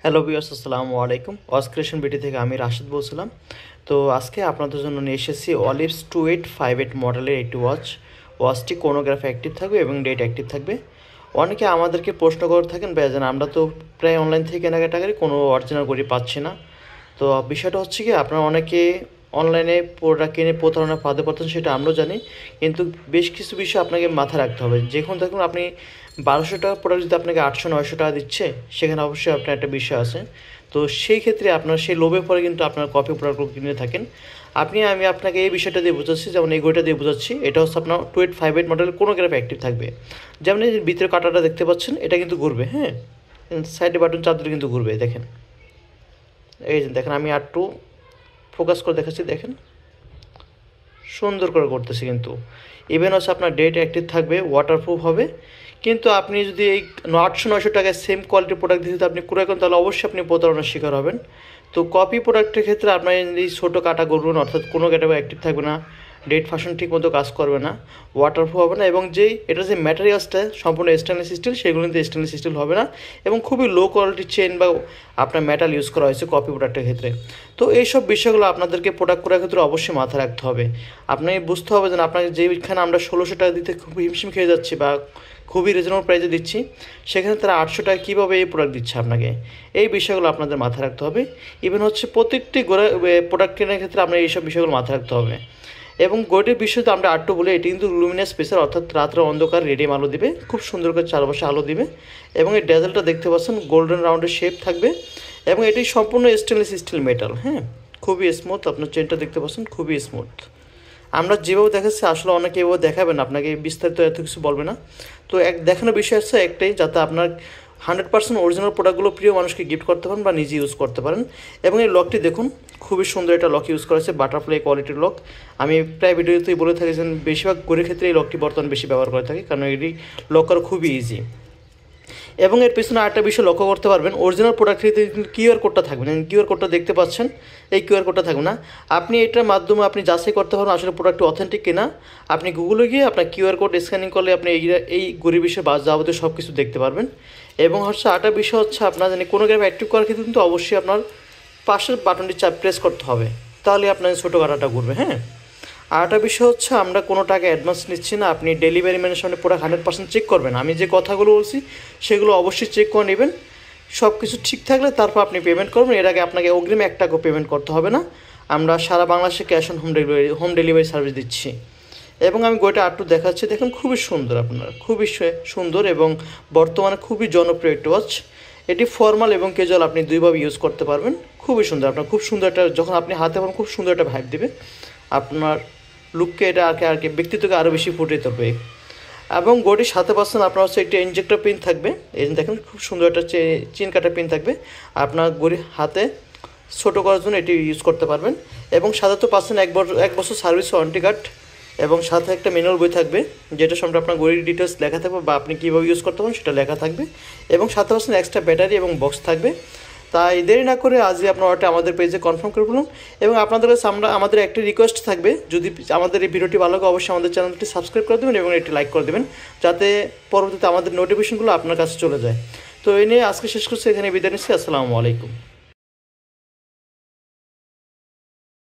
Hello viewers, আসসালামু আলাইকুম। ওয়াজ creation বিটি থেকে আমি রাশিদ বলছিলাম। তো আজকে আপনাদের জন্য নিয়ে এসেছি অলিভস 2858 মডেলের একটি ওয়াচটি কোনোগ্রাফি অ্যাক্টিভ থাকবে এবং ডেট অ্যাক্টিভ থাকবে। অনেকে আমাদেরকে প্রশ্ন করে থাকেন ভাইজান, আমরা তো প্রায় অনলাইন থেকে কেনাকাটা করি, কোনো অরিজিনাল ঘড়ি পাচ্ছি না। তো বিষয়টা হচ্ছে কি, আপনারা অনেকে অনলাইনে প্রোডাক্ট কিনে প্রতারণা ফাঁদে পড়তেন, সেটা আমরাও জানি। কিন্তু বেশ কিছু বিষয় আপনাকে মাথায় রাখতে হবে। যখন দেখুন আপনি 1200 টাকা প্রোডাক্ট যদি আপনাকে 800-900 টাকা দিচ্ছে, সেখানে অবশ্যই আপনার একটা বিষয় আছে। তো সেই ক্ষেত্রে আপনার সেই লোভে পরে কিন্তু আপনার কপি প্রোডাক্টগুলো কিনে থাকেন। আমি আপনাকে এই বিষয়টা দিয়ে বোঝাচ্ছি, যেমন এই ঘড়িটা দিয়ে বোঝাচ্ছি। এটা হচ্ছে আপনার 2858 মডেলের কোনোগ্রাফি অ্যাক্টিভ থাকবে। যেমন এই যে ভিতরে কাঁটাটা দেখতে পাচ্ছেন, এটা কিন্তু ঘুরবে। হ্যাঁ, সাইডে বাটন চাপ দিলে কিন্তু ঘুরবে। দেখেন, এই যে দেখেন, আমি একটু ফোকাস করে দেখাচ্ছি। দেখেন, সুন্দর করে করতেছি। কিন্তু ইভেন হচ্ছে আপনার ডেট অ্যাক্টিভ থাকবে, ওয়াটারপ্রুফ হবে। কিন্তু আপনি যদি এই 800-900 টাকায় সেম কোয়ালিটির প্রোডাক্ট দিয়ে আপনি ক্রয় করেন, তাহলে অবশ্যই আপনি প্রতারণার শিকার হবেন। তো কপি প্রোডাক্টের ক্ষেত্রে আপনার এই ছোটো কাটা করবেন, অর্থাৎ কোনো ক্যাটাগরি অ্যাক্টিভ থাকবে না, ডেট ফাংশন ঠিক মতো কাজ করবে না, ওয়াটারপ্রুফ হবে না, এবং এটার যে ম্যাটেরিয়ালসটা সম্পূর্ণ স্টেনলেস স্টিল, সেগুলো কিন্তু স্টেনলেস স্টিল হবে না, এবং খুবই লো কোয়ালিটির চেন বা আপনার মেটাল ইউজ করা হয়েছে কপি প্রোডাক্টের ক্ষেত্রে। তো এইসব বিষয়গুলো আপনাদেরকে প্রোডাক্ট করার ক্ষেত্রে অবশ্যই মাথায় রাখতে হবে। আপনাকে বুঝতে হবে যে আপনাকে যেখানে আমরা 1600 টাকা দিতে খুব হিমশিম খেয়ে যাচ্ছি বা খুবই রিজনেবল প্রাইসে দিচ্ছি, সেখানে তারা 800 টাকা কীভাবে এই প্রোডাক্ট দিচ্ছে আপনাকে, এই বিষয়গুলো আপনাদের মাথায় রাখতে হবে। ইভেন হচ্ছে প্রত্যেকটি প্রোডাক্ট কেনার ক্ষেত্রে আপনার এইসব বিষয়গুলো মাথায় রাখতে হবে। এবং ঘড়িটির বিষয়তে আমরা আটটু বলে, এটি কিন্তু লুমিনাস স্পেসার, অর্থাৎ রাত্রে অন্ধকার রেডিয়াম আলো দিবে, খুব সুন্দর করে চারপাশে আলো দিবে। এবং এই ড্যাজেলটা দেখতে পাচ্ছেন গোল্ডেন রাউন্ডের শেপ থাকবে, এবং এটি সম্পূর্ণ স্টেনলেস স্টিল মেটাল। হ্যাঁ, খুবই স্মুথ। আপনার চেনটা দেখতে পাচ্ছেন, খুবই স্মুথ। আমরা যেভাবে দেখাচ্ছি, আসলে অনেকে এভাবে দেখাবেন, আপনাকে বিস্তারিত এত কিছু বলবে না। তো দেখানোর বিষয় হচ্ছে একটাই, যাতে আপনার 100% অরিজিনাল প্রোডাক্টগুলো প্রিয় মানুষকে গিফট করতে পারেন বা নিজে ইউজ করতে পারেন। এবং এই লকটি দেখুন, খুবই সুন্দর একটা লক ইউজ করেছে, বাটারফ্লাই কোয়ালিটির লক। আমি প্রায় ভিডিওতেই বলে থাকি যে বেশিরভাগ ঘড়ির ক্ষেত্রে এই লকটি বর্তমান বেশি ব্যবহার করে থাকি, কারণ এটি লক করা খুবই ইজি। এবং এর পেছনে আরেকটা বিষয় লক্ষ্য করতে পারবেন, অরিজিনাল প্রোডাক্টের কিন্তু কিউআর কোডটা থাকবে না। কিউআর কোডটা দেখতে পাচ্ছেন, এই কিউআর কোডটা থাকবে না। আপনি এটার মাধ্যমে আপনি যাচাই করতে পারবেন আসলে প্রোডাক্টটি অথেন্টিক কিনা। আপনি গুগলে গিয়ে আপনার কিউআর কোড স্ক্যানিং করলে আপনি এই ঘড়ির বিষয়ে যাবতীয় সব কিছু দেখতে পারবেন। এবং হচ্ছে আরেকটা বিষয় হচ্ছে, আপনার জানি কোনো গ্রাফ অ্যাক্টিভ করার ক্ষেত্রে কিন্তু অবশ্যই আপনার পাশের বাটনটি প্রেস করতে হবে, তাহলে আপনার ছোটো কাটাটা ঘুরবে। হ্যাঁ, আর একটা বিষয় হচ্ছে, আমরা কোনো টাকা অ্যাডভান্স নিচ্ছি না। আপনি ডেলিভারি ম্যানের সামনে পুরো 100% চেক করবেন। আমি যে কথাগুলো বলছি সেগুলো অবশ্যই চেক করে নেবেন। সব কিছু ঠিক থাকলে তারপর আপনি পেমেন্ট করবেন। এর আগে আপনাকে অগ্রিম 1 টাকাও পেমেন্ট করতে হবে না। আমরা সারা বাংলাদেশে cash on home delivery service দিচ্ছি। এবং আমি গোটা আটটু দেখাচ্ছি, দেখুন খুবই সুন্দর, আপনার খুবই সুন্দর এবং বর্তমানে খুবই জনপ্রিয় একটি ওয়াচ। এটি ফর্মাল এবং ক্যাজুয়াল আপনি দুইভাবে ইউজ করতে পারবেন। খুবই সুন্দর, আপনার খুব সুন্দর একটা, যখন আপনি হাতে পাবেন খুব সুন্দর একটা ভাইব দেবে আপনার লুককে। এটা আর কি ব্যক্তিত্বকে আরও বেশি ফুটিয়ে তুলবে। এবং ঘড়ির সাথে পাচ্ছেন আপনার হচ্ছে একটি ইনজেক্টর পিন থাকবে। এই যে দেখেন, খুব সুন্দর একটা চেন কাটা পিন থাকবে। আপনার ঘড়ি হাতে ছোটো করার জন্য এটি ইউজ করতে পারবেন। এবং সাথে তো পাচ্ছেন 1 বছর সার্ভিস ওয়ারেন্টি কার্ড, এবং সাথে একটা ম্যানুয়াল বই থাকবে, যেটা সম্পর্কে আপনার ঘড়ির ডিটেলস লেখা থাকবে বা আপনি কীভাবে ইউজ করতে পারেন সেটা লেখা থাকবে। এবং সাথে পাচ্ছেন এক্সট্রা ব্যাটারি এবং বক্স থাকবে। তাই দেরি না করে আজই আপনার অর্ডারটা আমাদের পেজে কনফার্ম করে বলুন। এবং আপনাদের কাছে আমাদের একটি রিকোয়েস্ট থাকবে, যদি আমাদের এই ভিডিওটি ভালো লাগে অবশ্যই আমাদের চ্যানেলটি সাবস্ক্রাইব করে দেবেন এবং একটি লাইক করে দেবেন, যাতে পরবর্তীতে আমাদের নোটিফিকেশনগুলো আপনার কাছে চলে যায়। তো এই নিয়ে আজকে শেষ করছি, এখানে বিদায় নিচ্ছি। আসসালামু আলাইকুম।